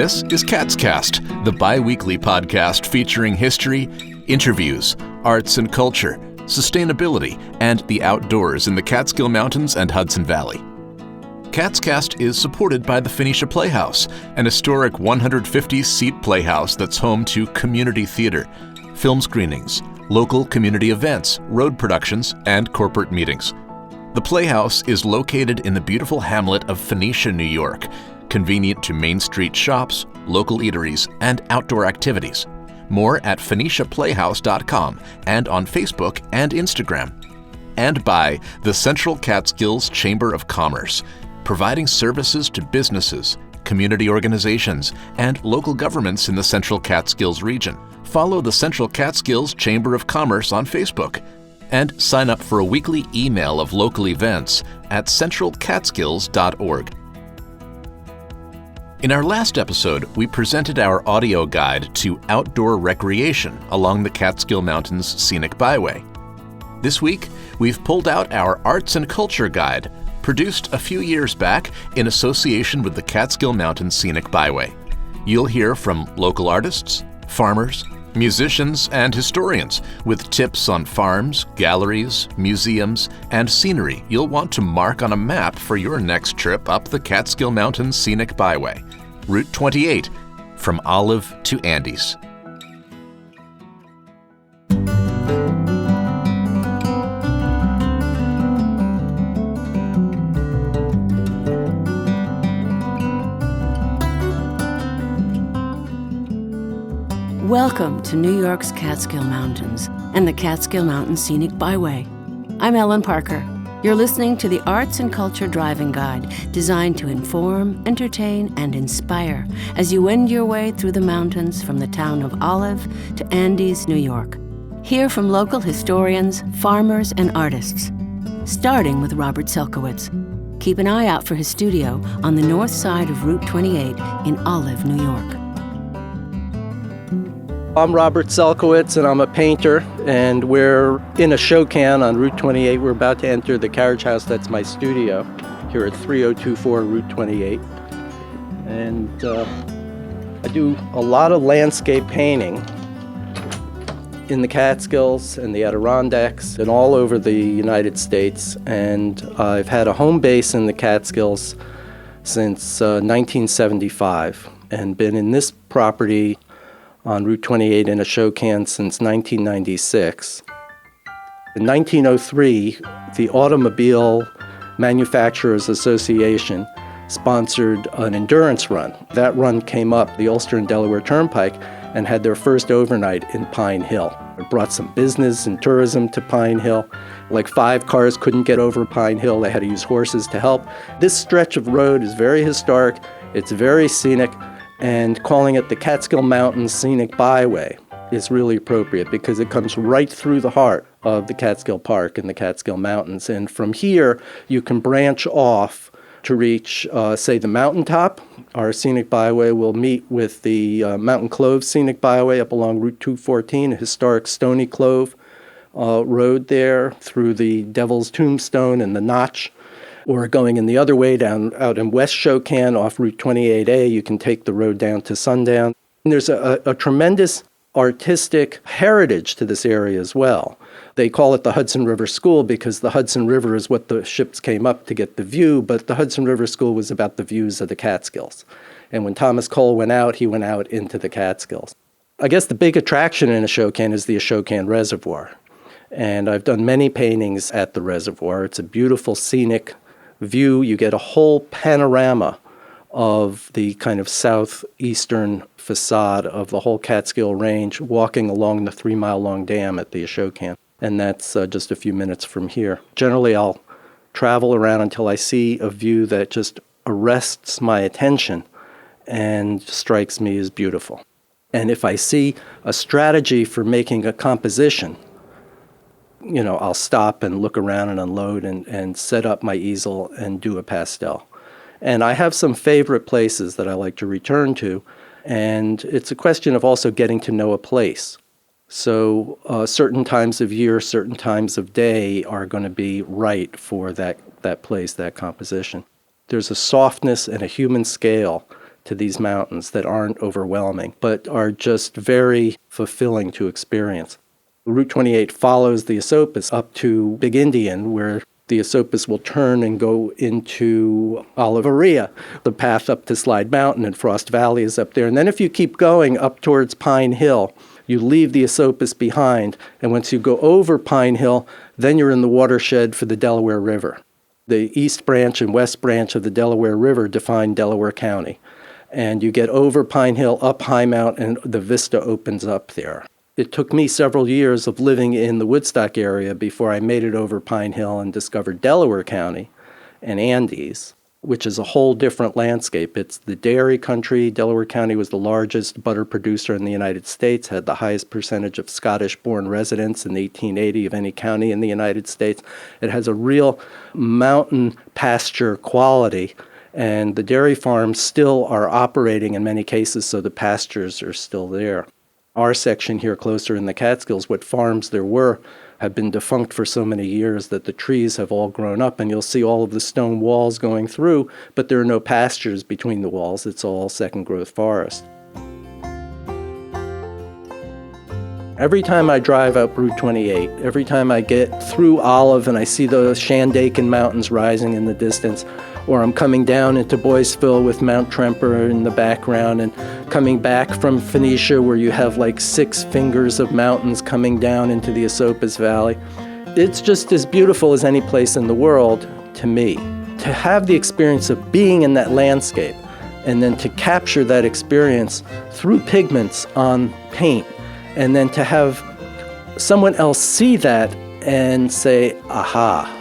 This is Cast, the bi-weekly podcast featuring history, interviews, arts and culture, sustainability, and the outdoors in the Catskill Mountains and Hudson Valley. Cast is supported by the Phoenicia Playhouse, an historic 150-seat playhouse that's home to community theater, film screenings, local community events, road productions, and corporate meetings. The Playhouse is located in the beautiful hamlet of Phoenicia, New York, convenient to Main Street shops, local eateries, and outdoor activities. More at PhoeniciaPlayhouse.com and on Facebook and Instagram. And by the Central Catskills Chamber of Commerce, providing services to businesses, community organizations, and local governments in the Central Catskills region. Follow the Central Catskills Chamber of Commerce on Facebook and sign up for a weekly email of local events at centralcatskills.org. In our last episode, we presented our audio guide to outdoor recreation along the Catskill Mountains Scenic Byway. This week, we've pulled out our arts and culture guide, produced a few years back in association with the Catskill Mountains Scenic Byway. You'll hear from local artists, farmers, musicians, and historians with tips on farms, galleries, museums, and scenery you'll want to mark on a map for your next trip up the Catskill Mountains Scenic Byway, Route 28, from Olive to Andes. Welcome to New York's Catskill Mountains and the Catskill Mountains Scenic Byway. I'm Ellen Parker. You're listening to the Arts and Culture Driving Guide, designed to inform, entertain, and inspire as you wend your way through the mountains from the town of Olive to Andes, New York. Hear from local historians, farmers, and artists, starting with Robert Selkowitz. Keep an eye out for his studio on the north side of Route 28 in Olive, New York. I'm Robert Selkowitz, and I'm a painter, and we're in a show can on Route 28. We're about to enter the carriage house. That's my studio here at 3024 Route 28. And I do a lot of landscape painting in the Catskills and the Adirondacks and all over the United States. And I've had a home base in the Catskills since 1975 and been in this property on Route 28 in a show can since 1996. In 1903, the Automobile Manufacturers Association sponsored an endurance run. That run came up the Ulster and Delaware Turnpike and had their first overnight in Pine Hill. It brought some business and tourism to Pine Hill. Like 5 cars couldn't get over Pine Hill. They had to use horses to help. This stretch of road is very historic. It's very scenic. And calling it the Catskill Mountains Scenic Byway is really appropriate because it comes right through the heart of the Catskill Park in the Catskill Mountains. And from here, you can branch off to reach, say, the mountaintop. Our Scenic Byway will meet with the Mountain Clove Scenic Byway up along Route 214, a historic Stony Clove road there through the Devil's Tombstone and the Notch. Or going in the other way down out in West Shokan off Route 28A, you can take the road down to Sundown. And there's a tremendous artistic heritage to this area as well. They call it the Hudson River School because the Hudson River is what the ships came up to get the view, but the Hudson River School was about the views of the Catskills. And when Thomas Cole went out, he went out into the Catskills. I guess the big attraction in Ashokan is the Ashokan Reservoir. And I've done many paintings at the reservoir. It's a beautiful scenic view. You get a whole panorama of the kind of southeastern facade of the whole Catskill Range walking along the 3-mile-long dam at the Ashokan. And that's just a few minutes from here. Generally, I'll travel around until I see a view that just arrests my attention and strikes me as beautiful. And if I see a strategy for making a composition, I'll stop and look around and unload and set up my easel and do a pastel. And I have some favorite places that I like to return to, and it's a question of also getting to know a place. So certain times of year, certain times of day are going to be right for that place, that composition. There's a softness and a human scale to these mountains that aren't overwhelming, but are just very fulfilling to experience. Route 28 follows the Esopus up to Big Indian, where the Esopus will turn and go into Oliveria. The path up to Slide Mountain and Frost Valley is up there. And then if you keep going up towards Pine Hill, you leave the Esopus behind. And once you go over Pine Hill, then you're in the watershed for the Delaware River. The East Branch and West Branch of the Delaware River define Delaware County. And you get over Pine Hill, up High Mount, and the vista opens up there. It took me several years of living in the Woodstock area before I made it over Pine Hill and discovered Delaware County and Andes, which is a whole different landscape. It's the dairy country. Delaware County was the largest butter producer in the United States, had the highest percentage of Scottish-born residents in 1880 of any county in the United States. It has a real mountain pasture quality, and the dairy farms still are operating in many cases, so the pastures are still there. Our section here closer in the Catskills, what farms there were, have been defunct for so many years that the trees have all grown up, and you'll see all of the stone walls going through, but there are no pastures between the walls. It's all second-growth forest. Every time I drive up Route 28, every time I get through Olive and I see the Shandaken Mountains rising in the distance, or I'm coming down into Boyceville with Mount Tremper in the background, and coming back from Phoenicia where you have like 6 fingers of mountains coming down into the Esopus Valley. It's just as beautiful as any place in the world to me. To have the experience of being in that landscape and then to capture that experience through pigments on paint, and then to have someone else see that and say, aha,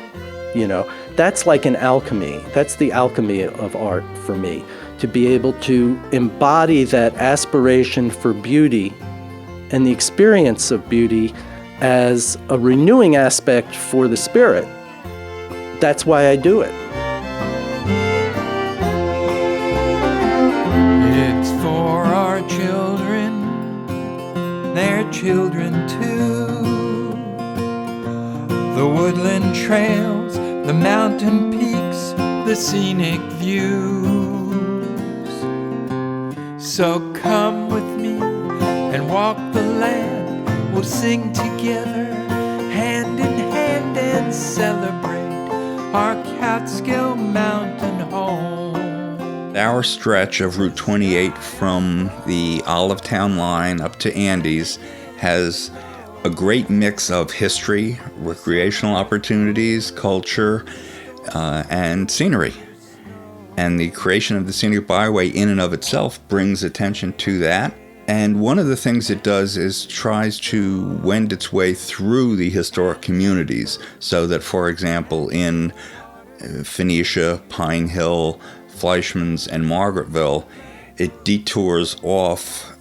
that's like an alchemy. That's the alchemy of art for me, to be able to embody that aspiration for beauty and the experience of beauty as a renewing aspect for the spirit. That's why I do it. It's for our children, their children too. The woodland trails, the mountain peaks, the scenic views. So come with me and walk the land. We'll sing together, hand in hand, and celebrate our Catskill Mountain home. Our stretch of Route 28 from the Olive Town line up to Andes has a great mix of history, recreational opportunities, culture, and scenery. And the creation of the Scenic Byway in and of itself brings attention to that. And one of the things it does is tries to wend its way through the historic communities so that, for example, in Phoenicia, Pine Hill, Fleischmann's, and Margaretville, it detours off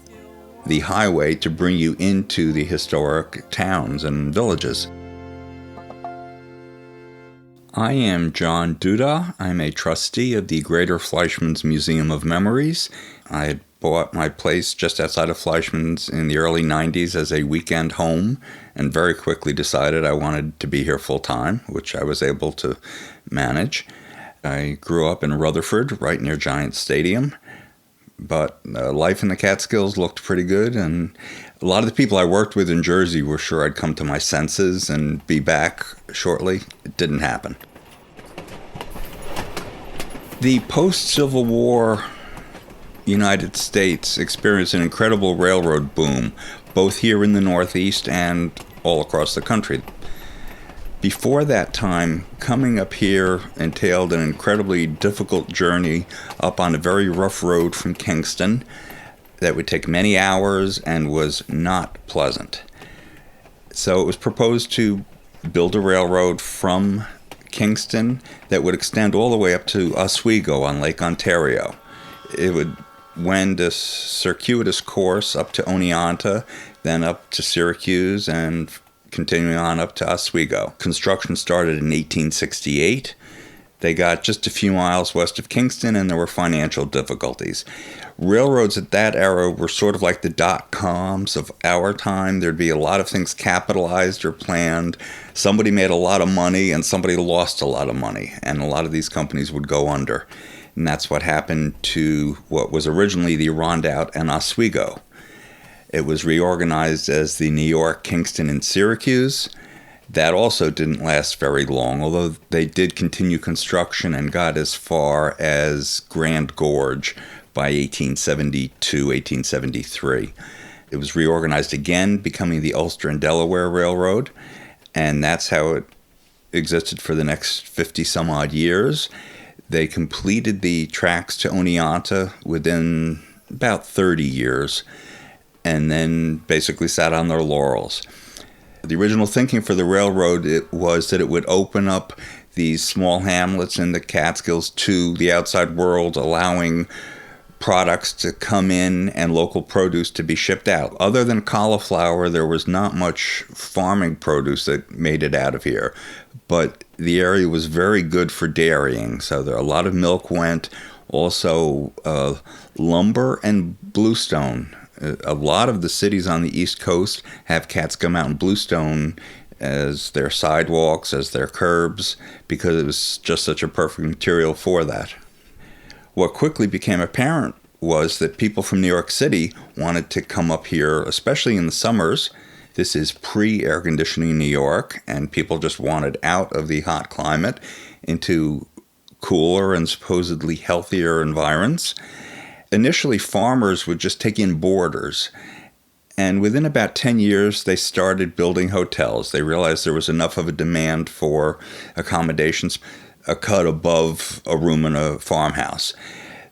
the highway to bring you into the historic towns and villages. I am John Duda. I'm a trustee of the Greater Fleischmann's Museum of Memories. I had bought my place just outside of Fleischmann's in the early 90s as a weekend home and very quickly decided I wanted to be here full-time, which I was able to manage. I grew up in Rutherford, right near Giant Stadium. But life in the Catskills looked pretty good, and a lot of the people I worked with in Jersey were sure I'd come to my senses and be back shortly. It didn't happen. The post-Civil War United States experienced an incredible railroad boom, both here in the Northeast and all across the country. Before that time, coming up here entailed an incredibly difficult journey up on a very rough road from Kingston that would take many hours and was not pleasant. So it was proposed to build a railroad from Kingston that would extend all the way up to Oswego on Lake Ontario. It would wend a circuitous course up to Oneonta, then up to Syracuse, and continuing on up to Oswego. Construction started in 1868. They got just a few miles west of Kingston, and there were financial difficulties. Railroads at that era were sort of like the dot-coms of our time. There'd be a lot of things capitalized or planned. Somebody made a lot of money, and somebody lost a lot of money, and a lot of these companies would go under. And that's what happened to what was originally the Rondout and Oswego. It was reorganized as the New York, Kingston, and Syracuse. That also didn't last very long, although they did continue construction and got as far as Grand Gorge by 1872, 1873. It was reorganized again, becoming the Ulster and Delaware Railroad, and that's how it existed for the next 50-some-odd years. They completed the tracks to Oneonta within about 30 years, and then basically sat on their laurels. The original thinking for the railroad was that it would open up these small hamlets in the Catskills to the outside world, allowing products to come in and local produce to be shipped out. Other than cauliflower, there was not much farming produce that made it out of here. But the area was very good for dairying, so a lot of milk went. Also, lumber and bluestone. A lot of the cities on the East Coast have Catskill Mountain bluestone as their sidewalks, as their curbs, because it was just such a perfect material for that. What quickly became apparent was that people from New York City wanted to come up here, especially in the summers. This is pre-air conditioning New York, and people just wanted out of the hot climate into cooler and supposedly healthier environs. Initially, farmers would just take in boarders, and within about 10 years, they started building hotels. They realized there was enough of a demand for accommodations, a cut above a room in a farmhouse.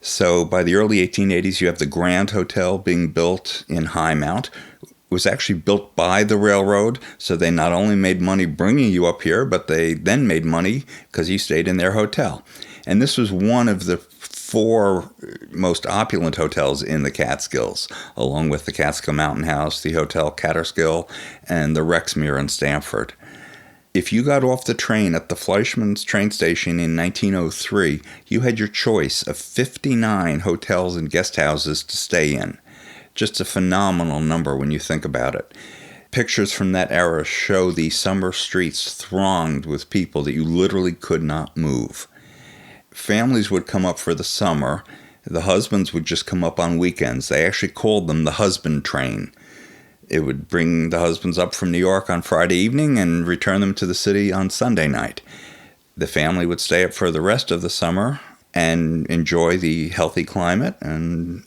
So by the early 1880s, you have the Grand Hotel being built in High Mount. It was actually built by the railroad, so they not only made money bringing you up here, but they then made money because you stayed in their hotel. And this was one of the 4 most opulent hotels in the Catskills, along with the Catskill Mountain House, the Hotel Catterskill, and the Rexmere in Stamford. If you got off the train at the Fleischmann's train station in 1903, you had your choice of 59 hotels and guest houses to stay in. Just a phenomenal number when you think about it. Pictures from that era show the summer streets thronged with people that you literally could not move. Families would come up for the summer. The husbands would just come up on weekends. They actually called them the husband train. It would bring the husbands up from New York on Friday evening and return them to the city on Sunday night. The family would stay up for the rest of the summer and enjoy the healthy climate and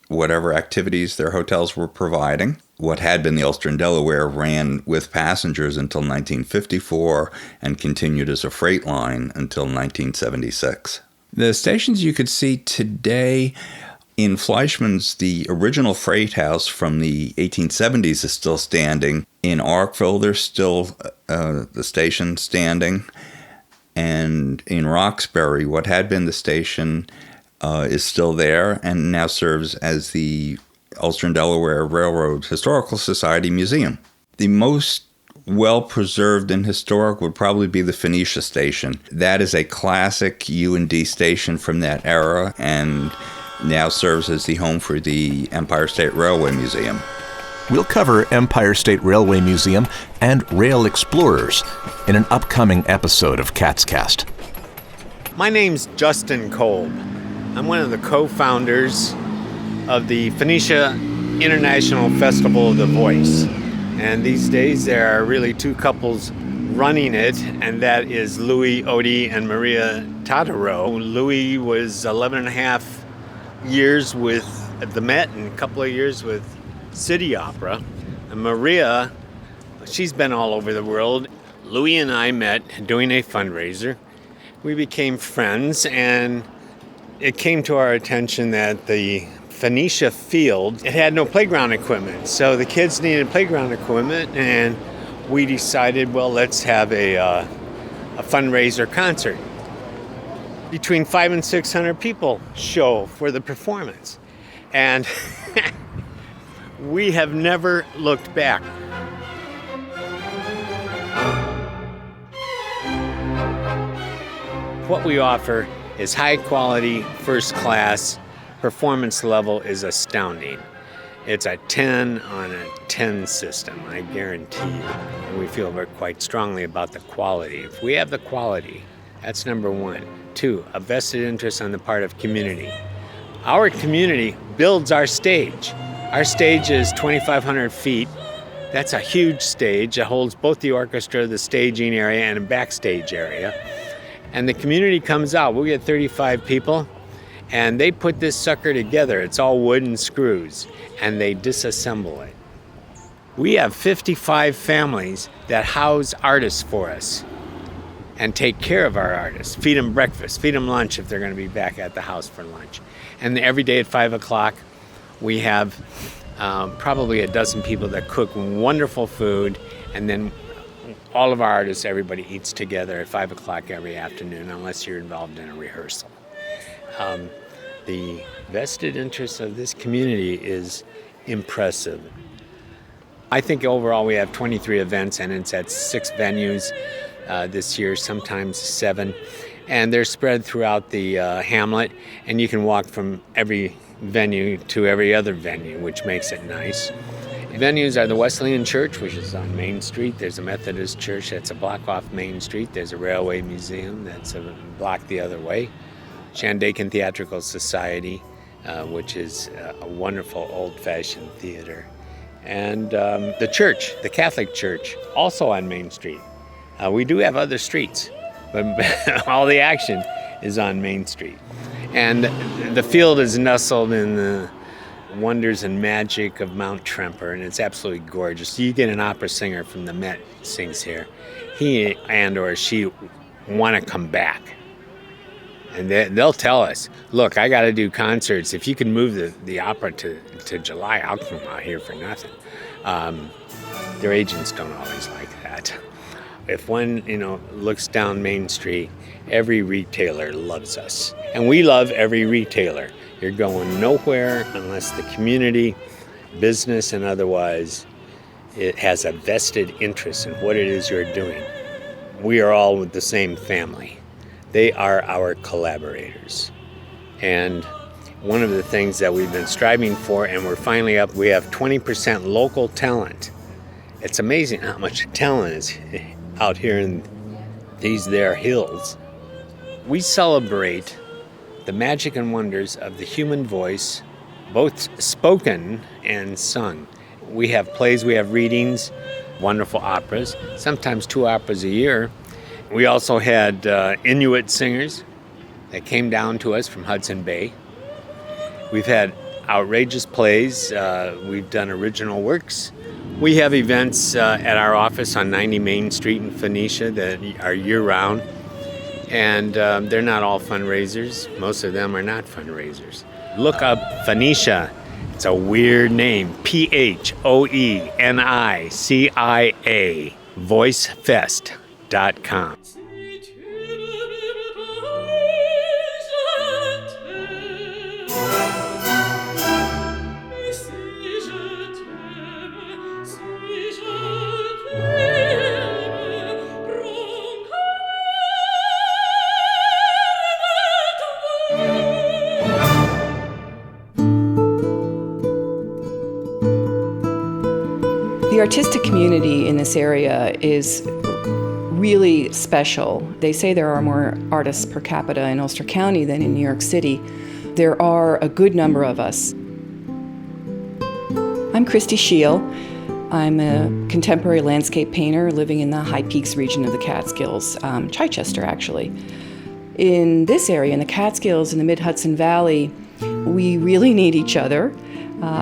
whatever activities their hotels were providing. What had been the Ulster and Delaware ran with passengers until 1954 and continued as a freight line until 1976. The stations you could see today in Fleischmann's, the original freight house from the 1870s is still standing. In Arkville, there's still the station standing. And in Roxbury, what had been the station is still there and now serves as the Ulster and Delaware Railroad Historical Society Museum. The most well-preserved and historic would probably be the Phoenicia station. That is a classic U&D station from that era and now serves as the home for the Empire State Railway Museum. We'll cover Empire State Railway Museum and Rail Explorers in an upcoming episode of CatsCast. My name's Justin Kolb. I'm one of the co-founders of the Phoenicia International Festival of the Voice. And these days there are really 2 couples running it, and that is Louis Odie and Maria Totaro. Louis was 11 and a half years with the Met and a couple of years with City Opera. And Maria, she's been all over the world. Louis and I met doing a fundraiser. We became friends, and it came to our attention that the Phoenicia field, it had no playground equipment. So the kids needed playground equipment, and we decided, well, let's have a fundraiser concert. Between 500 and 600 people show for the performance. And we have never looked back. What we offer is high quality, first class. Performance level is astounding. It's a 10 on a 10 system, I guarantee you. And we feel quite strongly about the quality. If we have the quality, that's number one. too, a vested interest on the part of community. Our community builds our stage. Our stage is 2,500 feet. That's a huge stage. It holds both the orchestra, the staging area, and a backstage area. And the community comes out. We'll get 35 people, and they put this sucker together. It's all wood and screws, and they disassemble it. We have 55 families that house artists for us and take care of our artists, feed them breakfast, feed them lunch if they're going to be back at the house for lunch. And every day at 5 o'clock, we have probably a dozen people that cook wonderful food, and then all of our artists, everybody eats together at 5 o'clock every afternoon, unless you're involved in a rehearsal. The vested interest of this community is impressive. I think overall we have 23 events, and it's at 6 venues this year, sometimes 7. And they're spread throughout the hamlet, and you can walk from every venue to every other venue, which makes it nice. Venues are the Wesleyan Church, which is on Main Street. There's a Methodist church that's a block off Main Street. There's a Railway Museum that's a block the other way. Shandaken Theatrical Society, which is a wonderful old-fashioned theater. And the church, the Catholic Church, also on Main Street. We do have other streets, but all the action is on Main Street. And the field is nestled in the wonders and magic of Mount Tremper, and it's absolutely gorgeous. You get an opera singer from the Met sings here. He and or she want to come back. And they'll tell us, look, I got to do concerts. If you can move the opera to July, I'll come out here for nothing. Their agents don't always like that. If one, looks down Main Street, every retailer loves us. And we love every retailer. You're going nowhere unless the community, business and otherwise, it has a vested interest in what it is you're doing. We are all with the same family. They are our collaborators. And one of the things that we've been striving for, and we're finally up, we have 20% local talent. It's amazing how much talent is out here in these there hills. We celebrate the magic and wonders of the human voice, both spoken and sung. We have plays, we have readings, wonderful operas, sometimes 2 operas a year. We also had Inuit singers that came down to us from Hudson Bay. We've had outrageous plays. We've done original works. We have events at our office on 90 Main Street in Phoenicia that are year-round. And they're not all fundraisers. Most of them are not fundraisers. Look up Phoenicia. It's a weird name. PHOENICIA. VoiceFest.com. The artistic community in this area is really special. They say there are more artists per capita in Ulster County than in New York City. There are a good number of us. I'm Christy Scheel. I'm a contemporary landscape painter living in the High Peaks region of the Catskills, Chichester actually. In this area, in the Catskills, in the Mid-Hudson Valley, we really need each other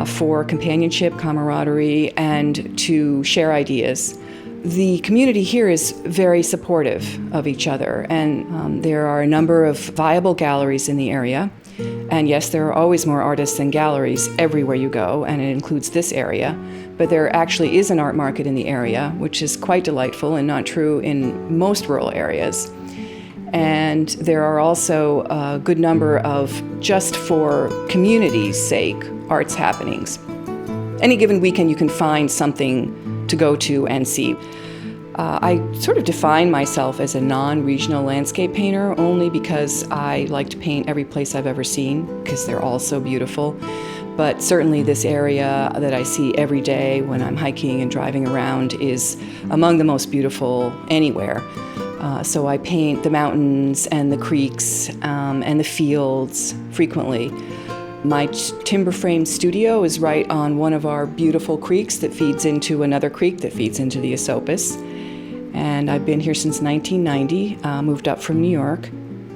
for companionship, camaraderie, and to share ideas. The community here is very supportive of each other, and there are a number of viable galleries in the area. And yes, there are always more artists than galleries everywhere you go, and it includes this area. But there actually is an art market in the area, which is quite delightful and not true in most rural areas. And there are also a good number of, just for community's sake, arts happenings. Any given weekend you can find something to go to and see. I sort of define myself as a non-regional landscape painter only because I like to paint every place I've ever seen because they're all so beautiful. But certainly this area that I see every day when I'm hiking and driving around is among the most beautiful anywhere. So I paint the mountains and the creeks and the fields frequently. My timber frame studio is right on one of our beautiful creeks that feeds into another creek that feeds into the Esopus. And I've been here since 1990, moved up from New York,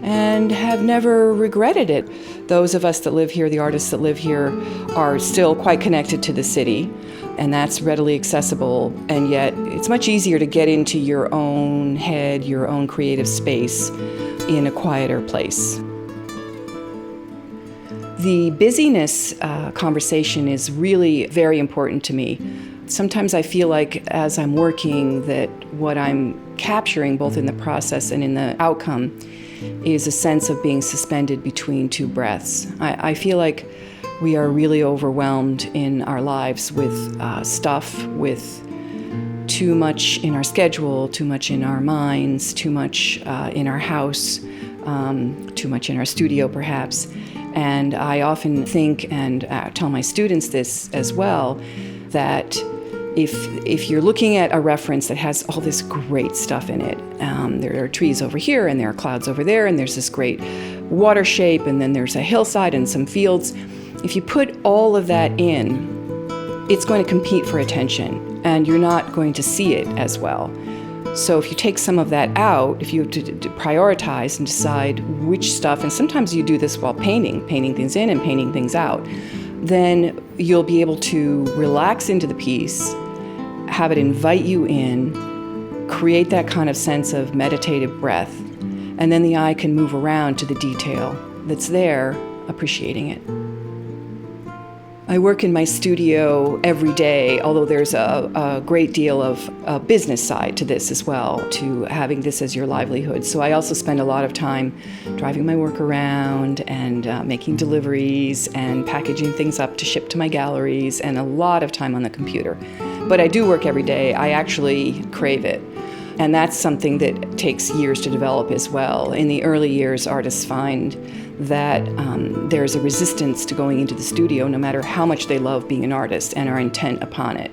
and have never regretted it. Those of us that live here, the artists that live here, are still quite connected to the city, and that's readily accessible, and yet it's much easier to get into your own head, your own creative space in a quieter place. The busyness conversation is really very important to me. Sometimes I feel like as I'm working that what I'm capturing both in the process and in the outcome is a sense of being suspended between two breaths. I feel like we are really overwhelmed in our lives with stuff, with too much in our schedule, too much in our minds, too much in our house, too much in our studio perhaps. And I often think and tell my students this as well, that if you're looking at a reference that has all this great stuff in it, there are trees over here and there are clouds over there and there's this great water shape and then there's a hillside and some fields. If you put all of that in, it's going to compete for attention and you're not going to see it as well. So if you take some of that out, if you have to prioritize and decide which stuff, and sometimes you do this while painting things in and painting things out, then you'll be able to relax into the piece, have it invite you in, create that kind of sense of meditative breath, and then the eye can move around to the detail that's there, appreciating it. I work in my studio every day, although there's a great deal of a business side to this as well, to having this as your livelihood. So I also spend a lot of time driving my work around and making deliveries and packaging things up to ship to my galleries, and a lot of time on the computer. But I do work every day. I actually crave it. And that's something that takes years to develop as well. In the early years, artists find that there's a resistance to going into the studio no matter how much they love being an artist and are intent upon it.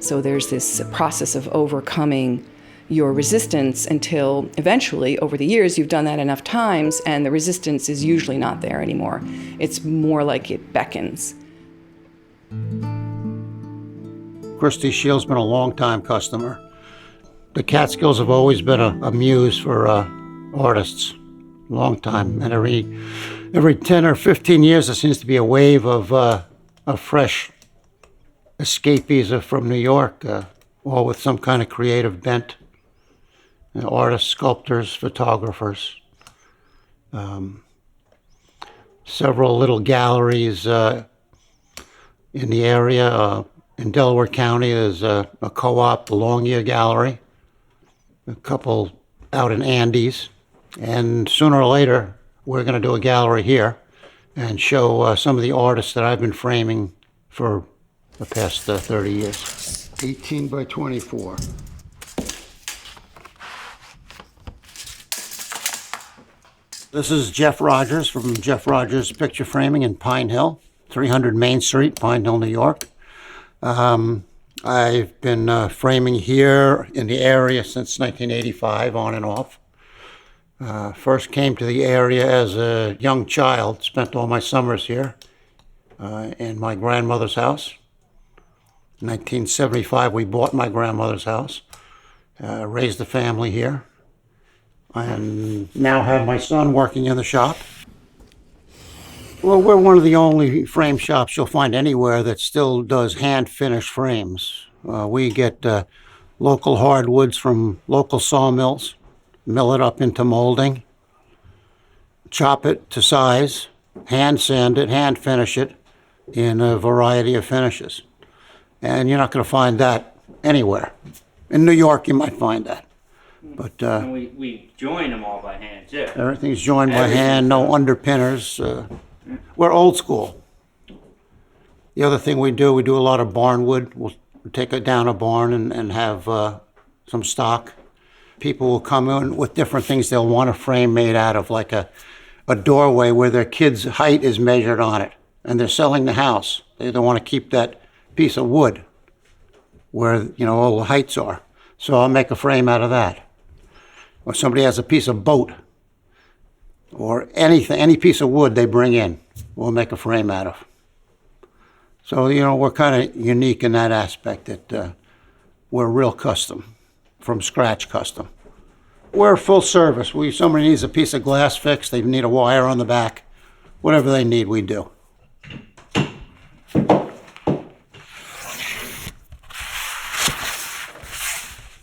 So there's this process of overcoming your resistance until eventually, over the years, you've done that enough times and the resistance is usually not there anymore. It's more like it beckons. Christy Shield's been a long-time customer. The Catskills have always been a muse for artists, long time. And every 10 or 15 years, there seems to be a wave of fresh escapees from New York, all with some kind of creative bent. Artists, sculptors, photographers. Several little galleries in the area. In Delaware County, there's a co-op, the Longyear Gallery. A couple out in Andes, and sooner or later we're going to do a gallery here and show some of the artists that I've been framing for the past 30 years. 18 by 24. This is Jeff Rogers from Jeff Rogers Picture Framing in Pine Hill, 300 Main Street, Pine Hill, New York. I've been framing here in the area since 1985, on and off. First came to the area as a young child, spent all my summers here in my grandmother's house. In 1975, we bought my grandmother's house, raised the family here, and now have my son working in the shop. Well, we're one of the only frame shops you'll find anywhere that still does hand-finished frames. We get local hardwoods from local sawmills, mill it up into molding, chop it to size, hand sand it, hand finish it in a variety of finishes. And you're not going to find that anywhere. In New York, you might find that. But and we join them all by hand, too. Everything's joined by hand, no underpinners. We're old school. The other thing we do a lot of barn wood. We'll take it down a barn and have some stock. People will come in with different things they'll want a frame made out of, like a doorway where their kid's height is measured on it, and they're selling the house. They don't want to keep that piece of wood where all the heights are. So I'll make a frame out of that. or somebody has a piece of boat, or anything, any piece of wood they bring in, we'll make a frame out of. So, we're kind of unique in that aspect that we're real custom, from scratch custom. We're full service. Somebody needs a piece of glass fixed, they need a wire on the back, whatever they need, we do.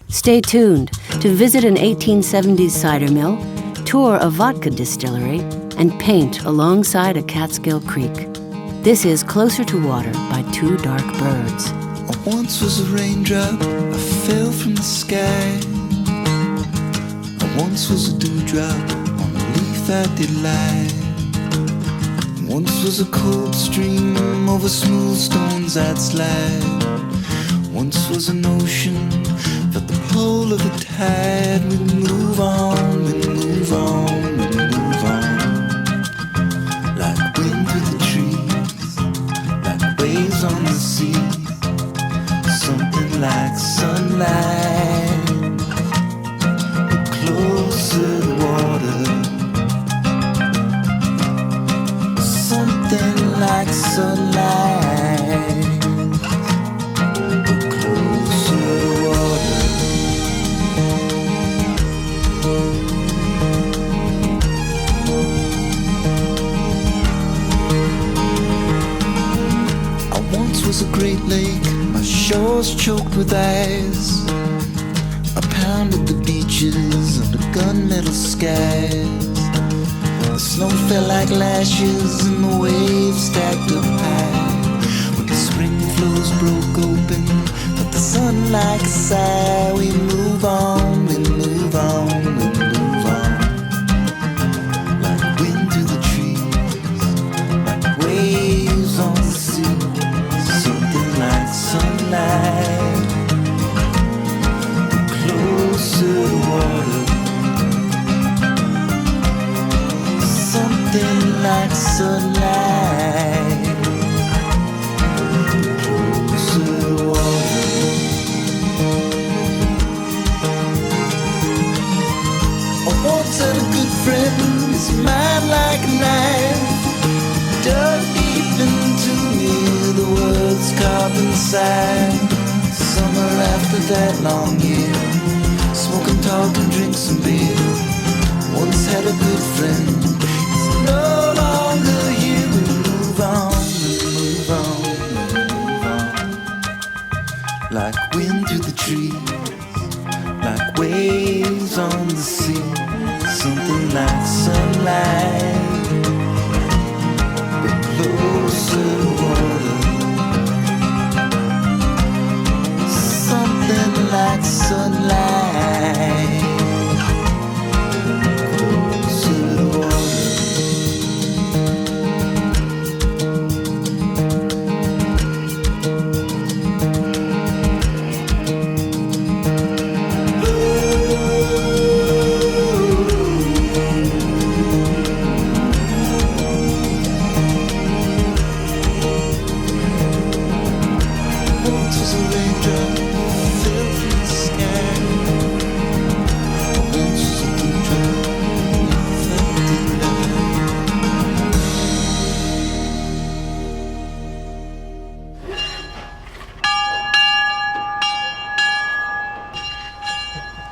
Stay tuned to visit an 1870s cider mill, tour a vodka distillery, and paint alongside a Catskill creek. This is Closer to Water by Two Dark Birds. I once was a raindrop, I fell from the sky. I once was a dewdrop on a leaf that did lie. Once was a cold stream over smooth stones I'd slide. Once was an ocean, felt the pull of the tide. We'd move on, we'd move on, we'd move on. Like wind through the trees, like waves on the sea. Something like sunlight, but closer to water. Something like sunlight, but closer to water. I once was a great lake, my shores choked with ice. I pounded the beaches under gunmetal skies. The snow fell like lashes and the waves stacked up high. When the spring flows broke open, but the sun like a sigh. We move on, we move on, we move on. Like wind through the trees, like waves on the sea. Something like sunlight, but closer to water. Something like sunlight, closer to water. I once had a good friend, his mind like a knife, dug deep into me, the words carved inside. Summer after that long year, smoke and talk and drink some beer. Once had a good friend, no longer here. We move on, we move on, we move on. Like wind through the trees, like waves on the sea. Something like sunlight, but closer to water. Something like sunlight, closer to water.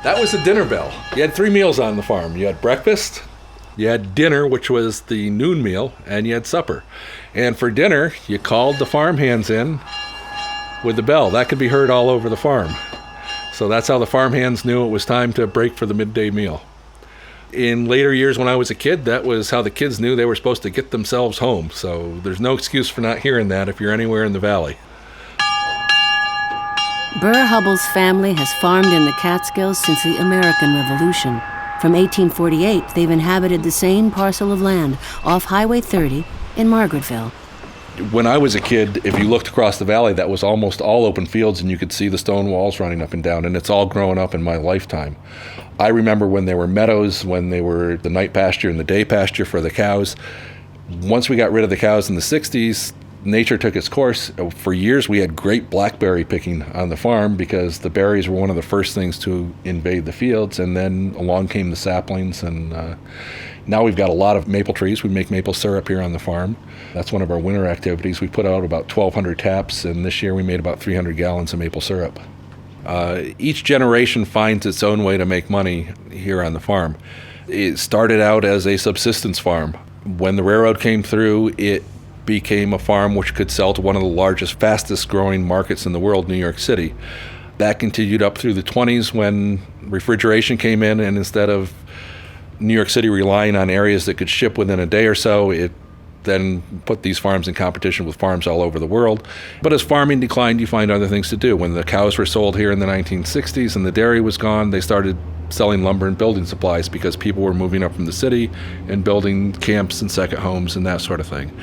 That was the dinner bell. You had 3 meals on the farm. You had breakfast, you had dinner, which was the noon meal, and you had supper. And for dinner, you called the farmhands in with the bell. That could be heard all over the farm. So that's how the farmhands knew it was time to break for the midday meal. In later years when I was a kid, that was how the kids knew they were supposed to get themselves home. So there's no excuse for not hearing that if you're anywhere in the valley. Burr Hubbell's family has farmed in the Catskills since the American Revolution. From 1848, they've inhabited the same parcel of land off Highway 30 in Margaretville. When I was a kid, if you looked across the valley, that was almost all open fields, and you could see the stone walls running up and down, and it's all grown up in my lifetime. I remember when there were meadows, when they were the night pasture and the day pasture for the cows. Once we got rid of the cows in the 60s, nature took its course. For years, we had great blackberry picking on the farm because the berries were one of the first things to invade the fields, and then along came the saplings, and now we've got a lot of maple trees. We make maple syrup here on the farm. That's one of our winter activities. We put out about 1,200 taps, and this year we made about 300 gallons of maple syrup. Each generation finds its own way to make money here on the farm. It started out as a subsistence farm. When the railroad came through, it became a farm which could sell to one of the largest, fastest growing markets in the world, New York City. That continued up through the 20s when refrigeration came in, and instead of New York City relying on areas that could ship within a day or so, it then put these farms in competition with farms all over the world. But as farming declined, you find other things to do. When the cows were sold here in the 1960s and the dairy was gone, they started selling lumber and building supplies because people were moving up from the city and building camps and second homes and that sort of thing.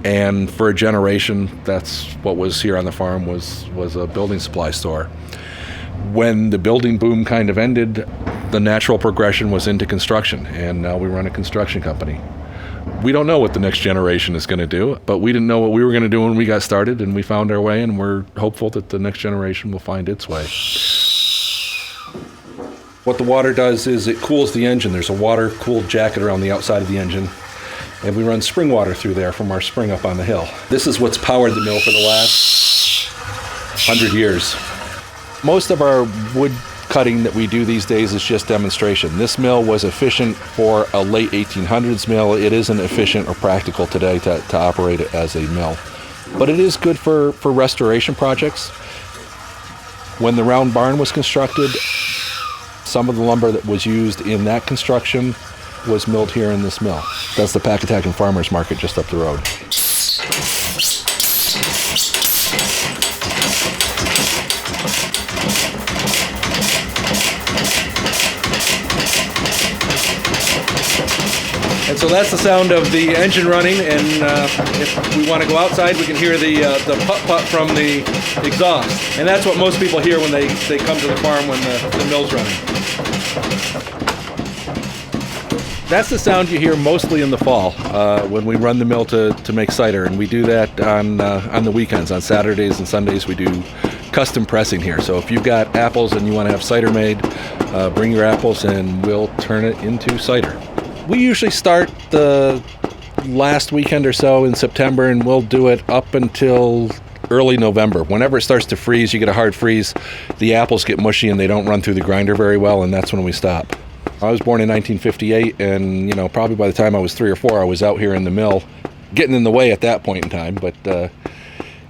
And for a generation, that's what was here on the farm was a building supply store. When the building boom kind of ended, the natural progression was into construction, and now we run a construction company. We don't know what the next generation is going to do, but we didn't know what we were going to do when we got started, and we found our way, and we're hopeful that the next generation will find its way. What the water does is it cools the engine. There's a water-cooled jacket around the outside of the engine, and we run spring water through there from our spring up on the hill. This is what's powered the mill for the last 100 years. Most of our wood cutting that we do these days is just demonstration. This mill was efficient for a late 1800s mill. It isn't efficient or practical today to operate it as a mill. But it is good for restoration projects. When the round barn was constructed, some of the lumber that was used in that construction was milled here in this mill. That's the Pacatacan Farmers Market just up the road. And so that's the sound of the engine running, and if we want to go outside, we can hear the putt-putt from the exhaust. And that's what most people hear when they come to the farm when the mill's running. That's the sound you hear mostly in the fall when we run the mill to make cider, and we do that on the weekends. On Saturdays and Sundays, we do custom pressing here. So if you've got apples and you want to have cider made, bring your apples and we'll turn it into cider. We usually start the last weekend or so in September, and we'll do it up until early November. Whenever it starts to freeze, you get a hard freeze, the apples get mushy and they don't run through the grinder very well, and that's when we stop. I was born in 1958, and probably by the time I was 3 or 4, I was out here in the mill, getting in the way at that point in time. But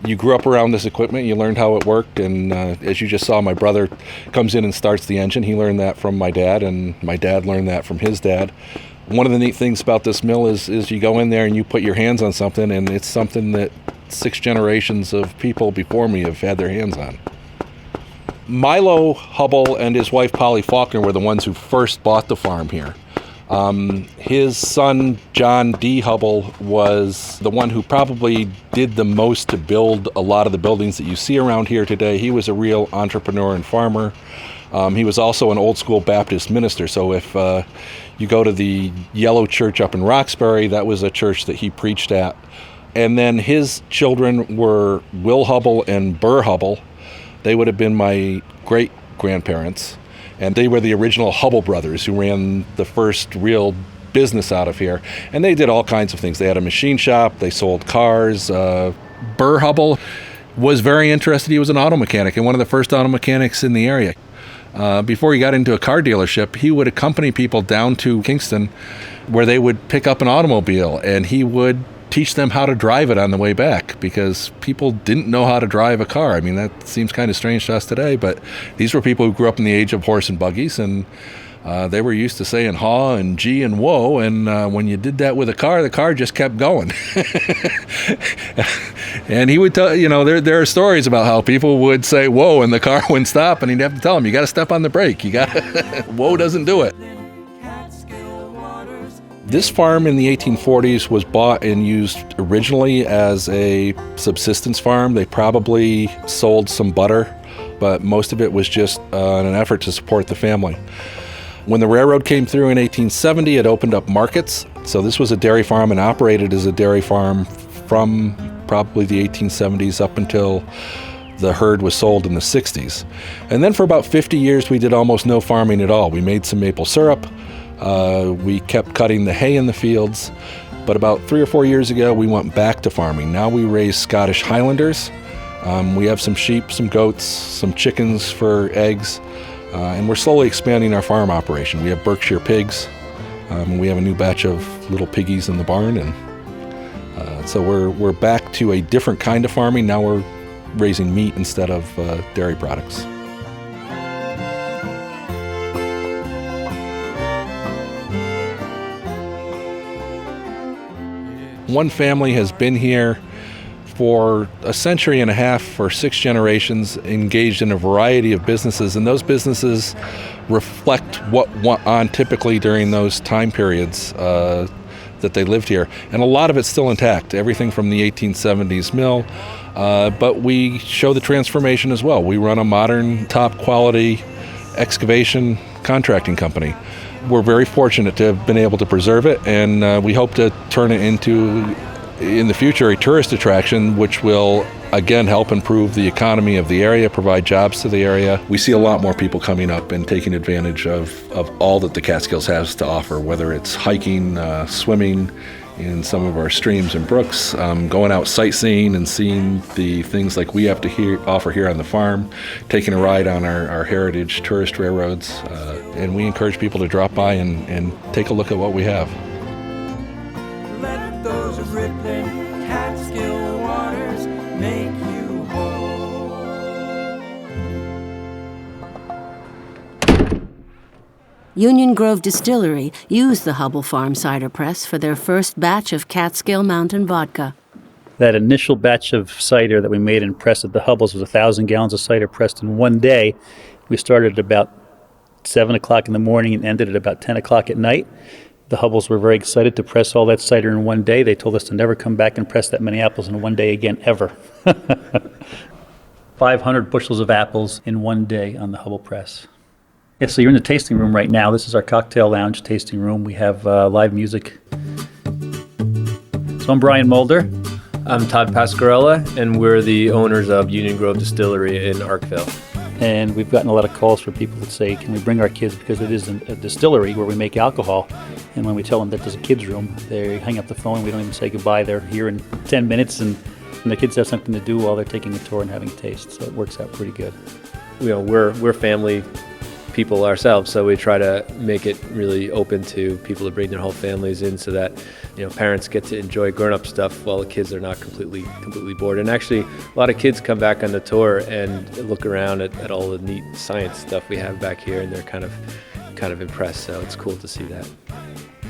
you grew up around this equipment, you learned how it worked, and as you just saw, my brother comes in and starts the engine. He learned that from my dad, and my dad learned that from his dad. One of the neat things about this mill is you go in there and you put your hands on something, and it's something that 6 generations of people before me have had their hands on. Milo Hubble and his wife Polly Faulkner were the ones who first bought the farm here. His son John D. Hubble was the one who probably did the most to build a lot of the buildings that you see around here today. He was a real entrepreneur and farmer. He was also an old school Baptist minister, so if you go to the Yellow Church up in Roxbury, that was a church that he preached at. And then his children were Will Hubble and Burr Hubble. They would have been my great-grandparents, and they were the original Hubble brothers who ran the first real business out of here. And they did all kinds of things. They had a machine shop, they sold cars. Burr Hubble was very interested. He was an auto mechanic, and one of the first auto mechanics in the area. Before he got into a car dealership, he would accompany people down to Kingston where they would pick up an automobile, and he would teach them how to drive it on the way back because people didn't know how to drive a car. I mean, that seems kind of strange to us today, but these were people who grew up in the age of horse and buggies, and they were used to saying haw and gee and whoa, and when you did that with a car, the car just kept going. And he would tell, there are stories about how people would say whoa and the car wouldn't stop, and he'd have to tell them, you got to step on the brake. Whoa doesn't do it. This farm in the 1840s was bought and used originally as a subsistence farm. They probably sold some butter, but most of it was just an effort to support the family. When the railroad came through in 1870, it opened up markets. So this was a dairy farm and operated as a dairy farm from probably the 1870s up until the herd was sold in the 60s. And then for about 50 years, we did almost no farming at all. We made some maple syrup. We kept cutting the hay in the fields. But about 3 or 4 years ago, we went back to farming. Now we raise Scottish Highlanders. We have some sheep, some goats, some chickens for eggs. And we're slowly expanding our farm operation. We have Berkshire pigs. We have a new batch of little piggies in the barn. And so we're back to a different kind of farming. Now we're raising meat instead of dairy products. One family has been here for a century and a half or 6 generations, engaged in a variety of businesses, and those businesses reflect what went on typically during those time periods that they lived here. And a lot of it's still intact, everything from the 1870s mill, but we show the transformation as well. We run a modern, top quality excavation contracting company. We're very fortunate to have been able to preserve it, and we hope to turn it into, in the future, a tourist attraction, which will again help improve the economy of the area, provide jobs to the area. We see a lot more people coming up and taking advantage of all that the Catskills has to offer, whether it's hiking, swimming in some of our streams and brooks, going out sightseeing and seeing the things like we have to offer here on the farm, taking a ride on our heritage tourist railroads, and we encourage people to drop by and take a look at what we have. Let those rippling Catskill waters make you whole. Union Grove Distillery used the Hubble Farm cider press for their first batch of Catskill Mountain vodka. That initial batch of cider that we made and pressed at the Hubbles was 1,000 gallons of cider pressed in one day. We started at about 7 o'clock in the morning and ended at about 10 o'clock at night. The Hubbles were very excited to press all that cider in one day. They told us to never come back and press that many apples in one day again, ever. 500 bushels of apples in one day on the Hubble press. Yeah, so you're in the tasting room right now. This is our cocktail lounge tasting room. We have live music. So I'm Brian Mulder. I'm Todd Pascarella, and we're the owners of Union Grove Distillery in Arkville. And we've gotten a lot of calls from people that say, can we bring our kids, because it is a distillery where we make alcohol. And when we tell them that there's a kids' room, they hang up the phone. We don't even say goodbye. They're here in 10 minutes, and the kids have something to do while they're taking a tour and having a taste. So it works out pretty good. You know, we're family people ourselves, so we try to make it really open to people to bring their whole families in, so that, you know, parents get to enjoy grown-up stuff while the kids are not completely bored. And actually, a lot of kids come back on the tour and look around at all the neat science stuff we have back here, and they're kind of impressed. So it's cool to see that.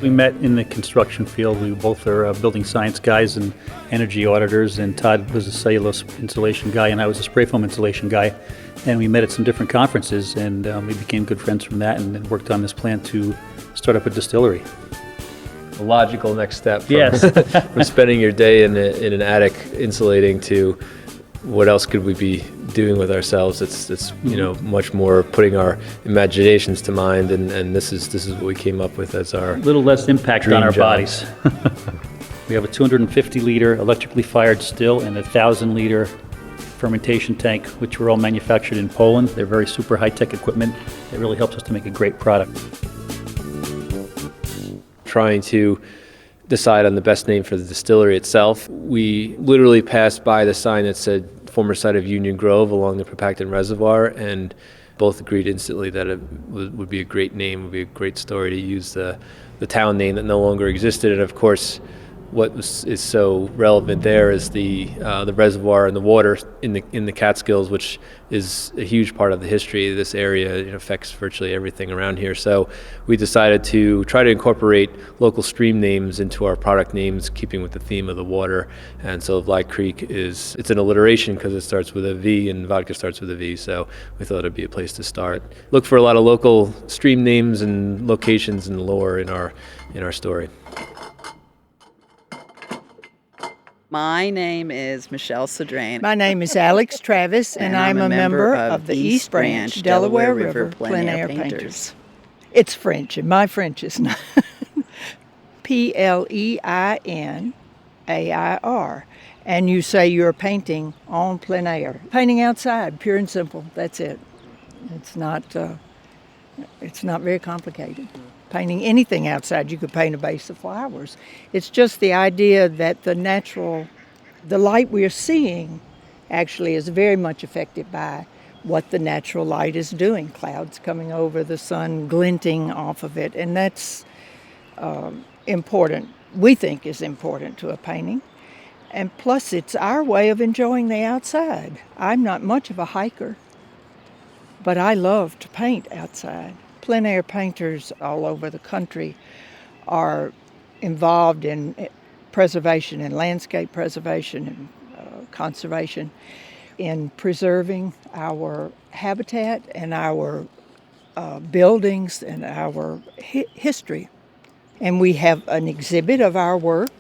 We met in the construction field. We both are building science guys and energy auditors, and Todd was a cellulose insulation guy, and I was a spray foam insulation guy. And we met at some different conferences, and we became good friends from that, and then worked on this plan to start up a distillery. A logical next step from, yes. from spending your day in an attic insulating to what else could we be doing with ourselves. It's you know, much more putting our imaginations to mind, and this is what we came up with as our a little less impact on our bodies. We have a 250-liter electrically fired still and a 1,000-liter fermentation tank, which were all manufactured in Poland. They're very super high-tech equipment. It really helps us to make a great product. Trying to decide on the best name for the distillery itself, we literally passed by the sign that said former site of Union Grove along the Propacton Reservoir, and both agreed instantly that it would be a great name, would be a great story to use the town name that no longer existed. And of course, what is so relevant there is the reservoir and the water in the Catskills, which is a huge part of the history of this area. It affects virtually everything around here. So we decided to try to incorporate local stream names into our product names, keeping with the theme of the water. And so Black Creek it's an alliteration because it starts with a V and vodka starts with a V. So we thought it'd be a place to start. Look for a lot of local stream names and locations and lore in our story. My name is Michelle Cedrain. My name is Alex Travis, and I'm a member of the East Branch Delaware River Plein Air Painters. It's French, and my French is not. Plein A-I-R. And you say you're painting en plein air. Painting outside, pure and simple, that's it. It's not very complicated. Painting anything outside, you could paint a vase of flowers. It's just the idea that the light we're seeing actually is very much affected by what the natural light is doing. Clouds coming over, the sun glinting off of it, and that's important, we think is important to a painting. And plus, it's our way of enjoying the outside. I'm not much of a hiker, but I love to paint outside. Plein air painters all over the country are involved in preservation and landscape preservation and conservation, in preserving our habitat and our buildings and our history. And we have an exhibit of our work,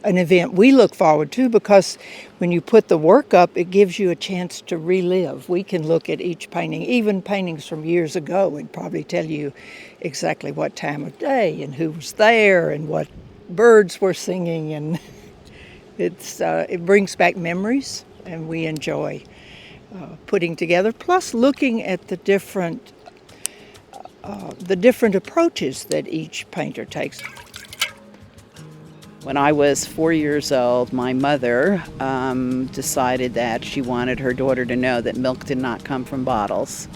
an event we look forward to, because when you put the work up, it gives you a chance to relive. We can look at each painting, even paintings from years ago, and probably tell you exactly what time of day and who was there and what birds were singing, and it brings back memories, and we enjoy putting together, plus looking at the different approaches that each painter takes. When I was 4 years old, my mother decided that she wanted her daughter to know that milk did not come from bottles.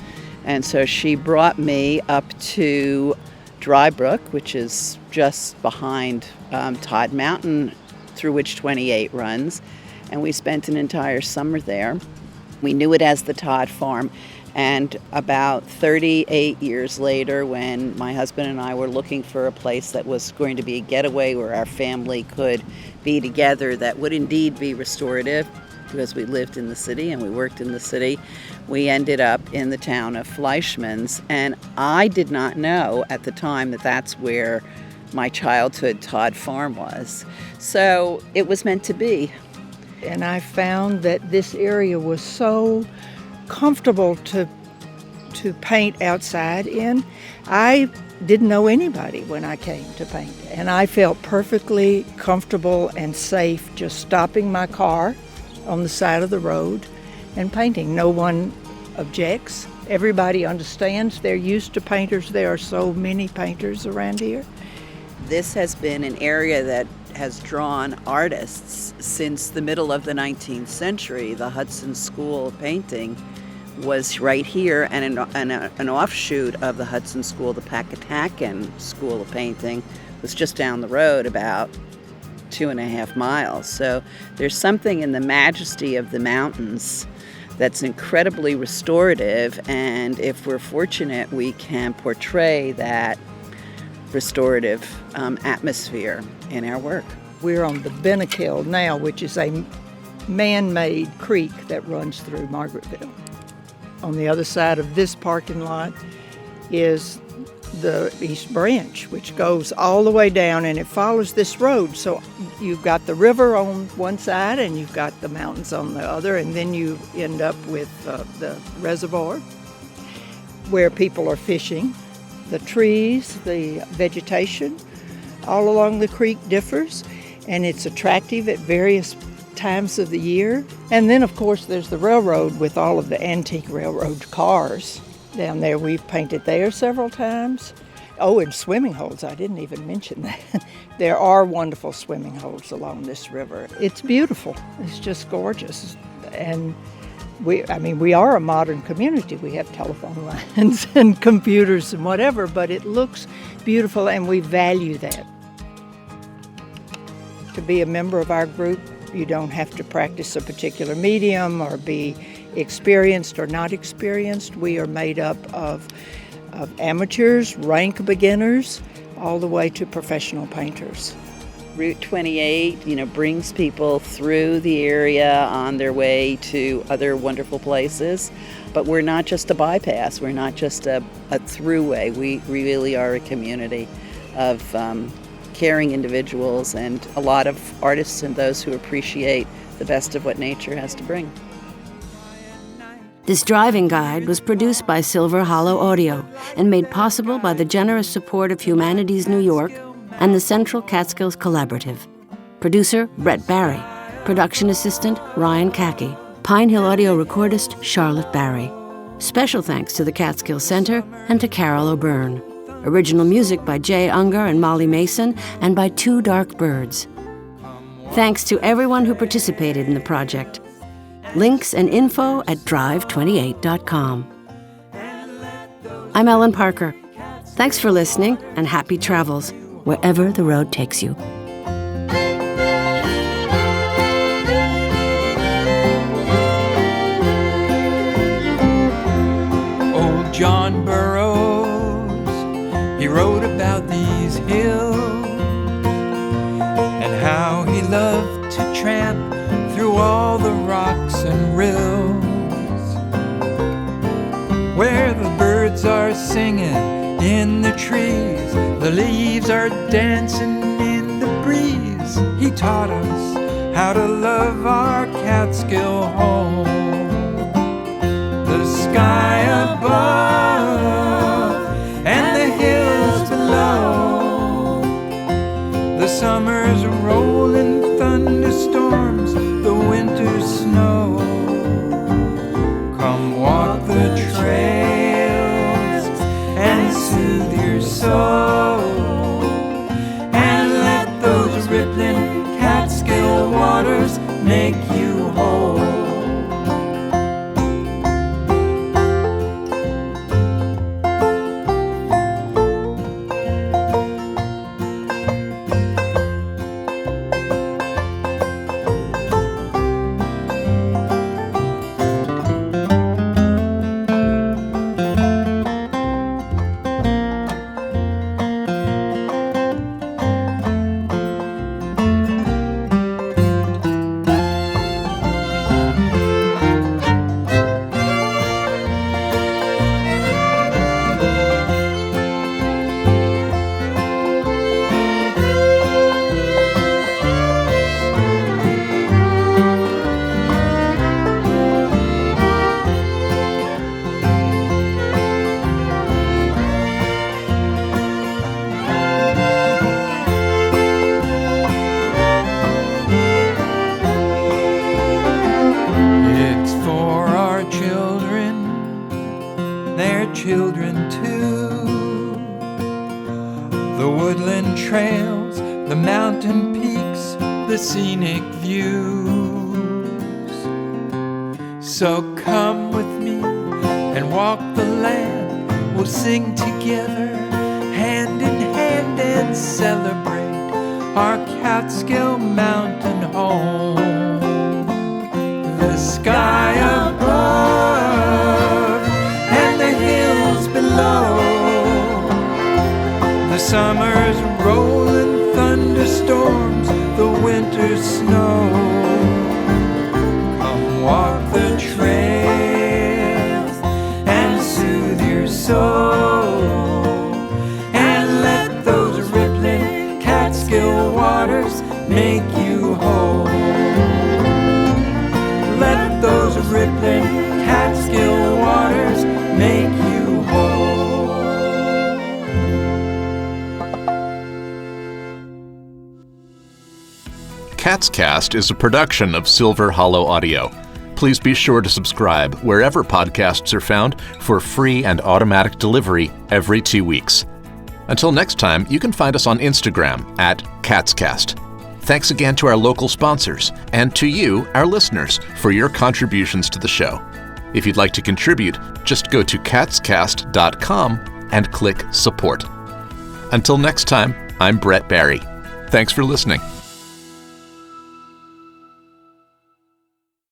And so she brought me up to Dry Brook, which is just behind Todd Mountain, through which 28 runs. And we spent an entire summer there. We knew it as the Todd Farm. And about 38 years later, when my husband and I were looking for a place that was going to be a getaway where our family could be together that would indeed be restorative, because we lived in the city and we worked in the city, we ended up in the town of Fleischmann's. And I did not know at the time that that's where my childhood Todd Farm was. So it was meant to be. And I found that this area was so comfortable to paint outside in. I didn't know anybody when I came to paint, and I felt perfectly comfortable and safe just stopping my car on the side of the road and painting. No one objects. Everybody understands. They're used to painters. There are so many painters around here. This has been an area that has drawn artists since the middle of the 19th century. The Hudson School of Painting was right here, and an offshoot of the Hudson School, the Pacatacan School of Painting, was just down the road about 2.5 miles. So there's something in the majesty of the mountains that's incredibly restorative, and if we're fortunate, we can portray that restorative atmosphere in our work. We're on the Bennekill now, which is a man-made creek that runs through Margaretville. On the other side of this parking lot is the East Branch, which goes all the way down, and it follows this road. So you've got the river on one side and you've got the mountains on the other, and then you end up with the reservoir where people are fishing. The trees, the vegetation all along the creek differs, and it's attractive at various times of the year. And then, of course, there's the railroad with all of the antique railroad cars down there. We've painted there several times. Oh, and swimming holes. I didn't even mention that. There are wonderful swimming holes along this river. It's beautiful. It's just gorgeous. And we are a modern community. We have telephone lines and computers and whatever, but it looks beautiful, and we value that. To be a member of our group, you don't have to practice a particular medium or be experienced or not experienced. We are made up of amateurs, rank beginners, all the way to professional painters. Route 28, brings people through the area on their way to other wonderful places. But we're not just a bypass. We're not just a throughway. We really are a community of caring individuals and a lot of artists and those who appreciate the best of what nature has to bring. This driving guide was produced by Silver Hollow Audio and made possible by the generous support of Humanities New York and the Central Catskills Collaborative. Producer, Brett Barry. Production assistant, Ryan Kaki. Pine Hill audio recordist, Charlotte Barry. Special thanks to the Catskill Center and to Carol O'Byrne. Original music by Jay Unger and Molly Mason, and by Two Dark Birds. Thanks to everyone who participated in the project. Links and info at drive28.com. I'm Ellen Parker. Thanks for listening, and happy travels, wherever the road takes you. Old John Burroughs, he wrote about these hills and how he loved to tramp through all the rocks and rills where the birds are singing in the trees, the leaves are dancing in the breeze. He taught us how to love our Catskill home. The sky above and the hills below, the summer's rolling thunderstorms, the winter's snow. Come walk the trails and soothe your soul, and let those rippling Catskill waters make you whole. Children too. The woodland trails, the mountain peaks, the scenic views. So come with me and walk the land. We'll sing together, hand in hand, and celebrate our Catskill Mountain home. The sky above and the hills below, the summer's rolling thunderstorms, the winter's snow. Come walk the trails and soothe your soul, and let those rippling Catskill waters make you whole. Let those rippling Catskill waters make you whole. Catscast is a production of Silver Hollow Audio. Please be sure to subscribe wherever podcasts are found for free and automatic delivery every 2 weeks. Until next time, you can find us on Instagram at Catscast. Thanks again to our local sponsors and to you, our listeners, for your contributions to the show. If you'd like to contribute, just go to catscast.com and click Support. Until next time, I'm Brett Barry. Thanks for listening.